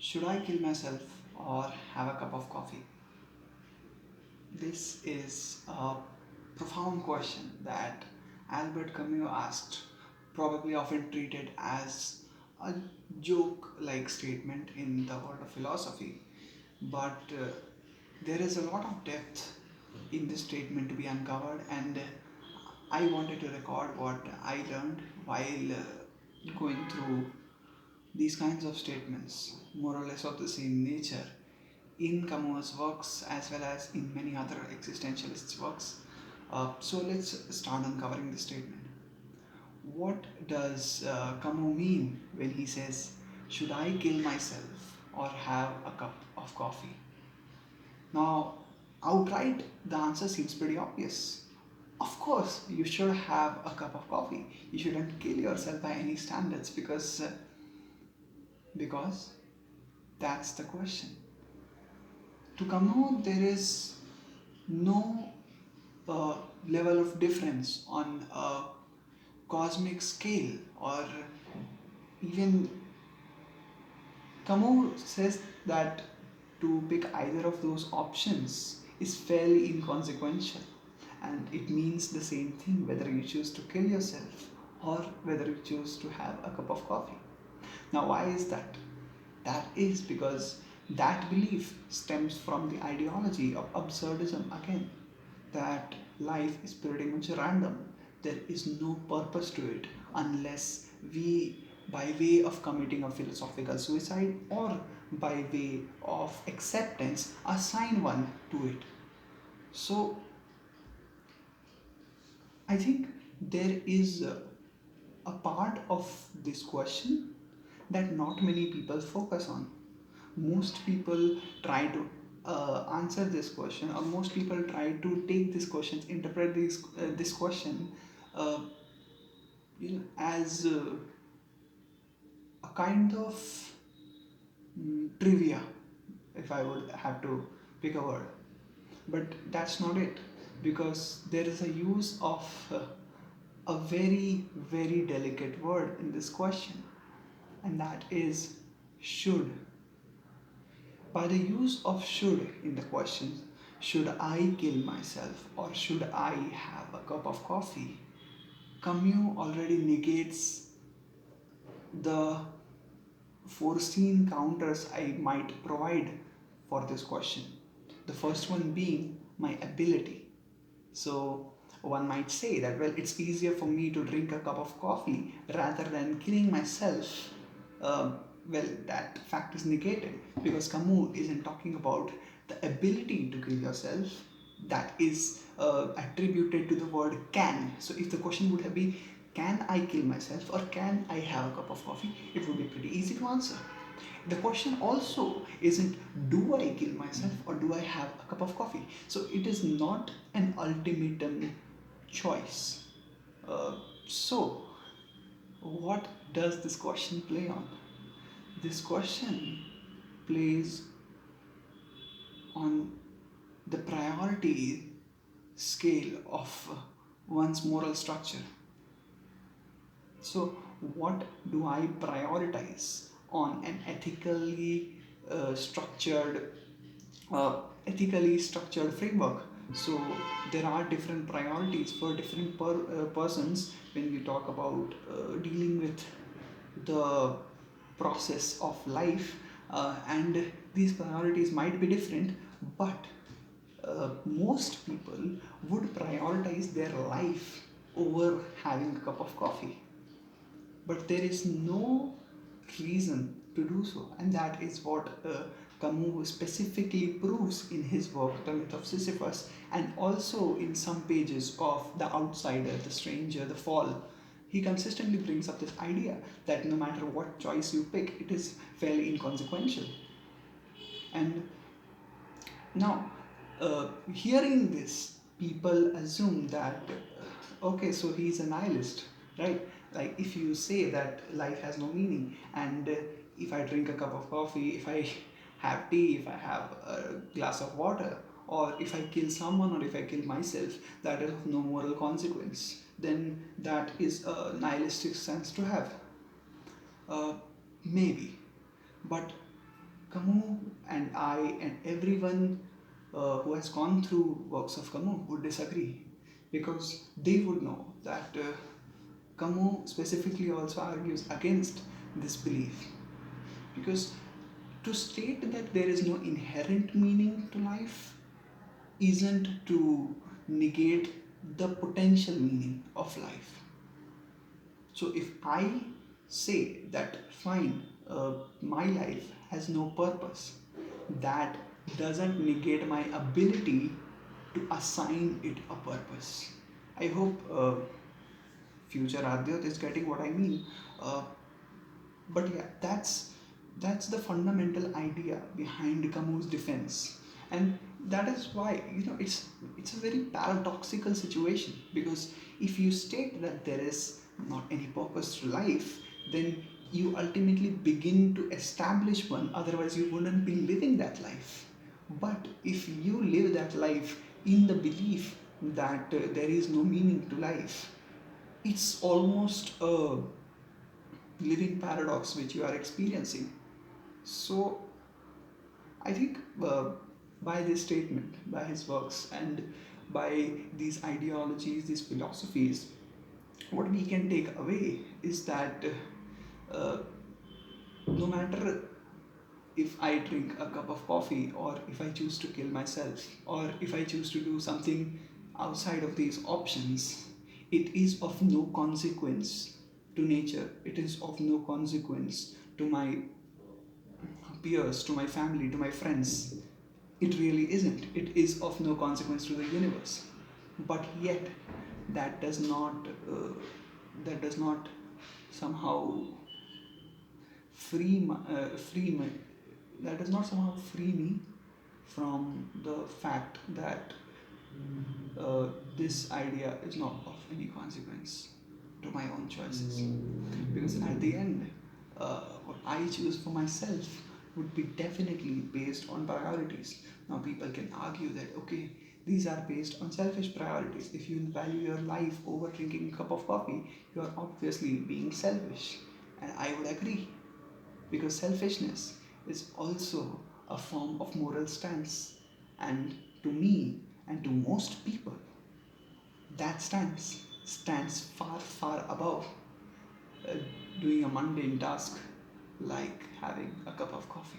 Should I kill myself or have a cup of coffee? This is a profound question that Albert Camus asked, probably often treated as a joke like statement in the world of philosophy. But there is a lot of depth in this statement to be uncovered, and I wanted to record what I learned while going through these kinds of statements, more or less of the same nature, in Camus' works as well as in many other existentialists' works. So let's start uncovering this statement. What does Camus mean when he says, "Should I kill myself or have a cup of coffee?" Now, outright, the answer seems pretty obvious. Of course, you should have a cup of coffee. You shouldn't kill yourself by any standards because that's the question. To Camus, there is no uh, level of difference on a cosmic scale, or even Camus says that to pick either of those options is fairly inconsequential, and it means the same thing whether you choose to kill yourself or whether you choose to have a cup of coffee. Now, why is that? That is because that belief stems from the ideology of absurdism again, that life is pretty much random. There is no purpose to it unless we, by way of committing a philosophical suicide or by way of acceptance, assign one to it. So, I think there is a part of this question that not many people focus on. Most people try to answer this question, or most people try to take this question, interpret this question, uh, as a kind of trivia, if I would have to pick a word. But that's not it, because there is a use of a very, very delicate word in this question, and that is should. By the use of should in the question, should I kill myself or should I have a cup of coffee, Camus already negates the foreseen counters I might provide for this question. The first one being my ability. So one might say that, well, it's easier for me to drink a cup of coffee rather than killing myself. Well, that fact is negated because Camus isn't talking about the ability to kill yourself. That is attributed to the word can. So if the question would have been, can I kill myself or can I have a cup of coffee, it would be pretty easy to answer. The question also isn't, do I kill myself or do I have a cup of coffee? So it is not an ultimatum choice. So, what does this question play on? This question plays on the priority scale of one's moral structure. So, what do I prioritize on an structured, framework? So, there are different priorities for different persons when we talk about dealing with the process of life, and these priorities might be different, but most people would prioritize their life over having a cup of coffee, but there is no reason to do so, and that is what Camus specifically proves in his work The Myth of Sisyphus, and also in some pages of The Outsider, The Stranger, The Fall. He consistently brings up this idea that no matter what choice you pick, it is fairly inconsequential. And now, hearing this, people assume that, okay, so he's a nihilist, right? Like, if you say that life has no meaning, and if I drink a cup of coffee, if I have tea, if I have a glass of water, or if I kill someone or if I kill myself, that is of no moral consequence, then that is a nihilistic sense to have. Uh, Maybe. But Camus and I and everyone who has gone through works of Camus would disagree, because they would know that Camus specifically also argues against this belief. Because to state that there is no inherent meaning to life isn't to negate the potential meaning of life. So if I say that fine, my life has no purpose, that doesn't negate my ability to assign it a purpose. I hope future Adyat is getting what I mean. Uh, but yeah, that's the fundamental idea behind Camus' defense, and that is why it's a very paradoxical situation, because if you state that there is not any purpose to life, then you ultimately begin to establish one. Otherwise, you wouldn't be living that life. But if you live that life in the belief that there is no meaning to life, it's almost a living paradox which you are experiencing. So, I think by this statement, by his works, and by these ideologies, these philosophies, what we can take away is that uh, no matter if I drink a cup of coffee, or if I choose to kill myself, or if I choose to do something outside of these options, it is of no consequence to nature, it is of no consequence to my peers, to my family, to my friends. It really isn't. It is of no consequence to the universe. But yet, that does not that does not somehow free me. That does not somehow free me from the fact that this idea is not of any consequence to my own choices. Because at the end, what I choose for myself would be definitely based on priorities. Now, people can argue that, okay, these are based on selfish priorities. If you value your life over drinking a cup of coffee, you are obviously being selfish. And I would agree, because selfishness is also a form of moral stance. And to me, and to most people, that stance stands far, far above uh, doing a mundane task like having a cup of coffee.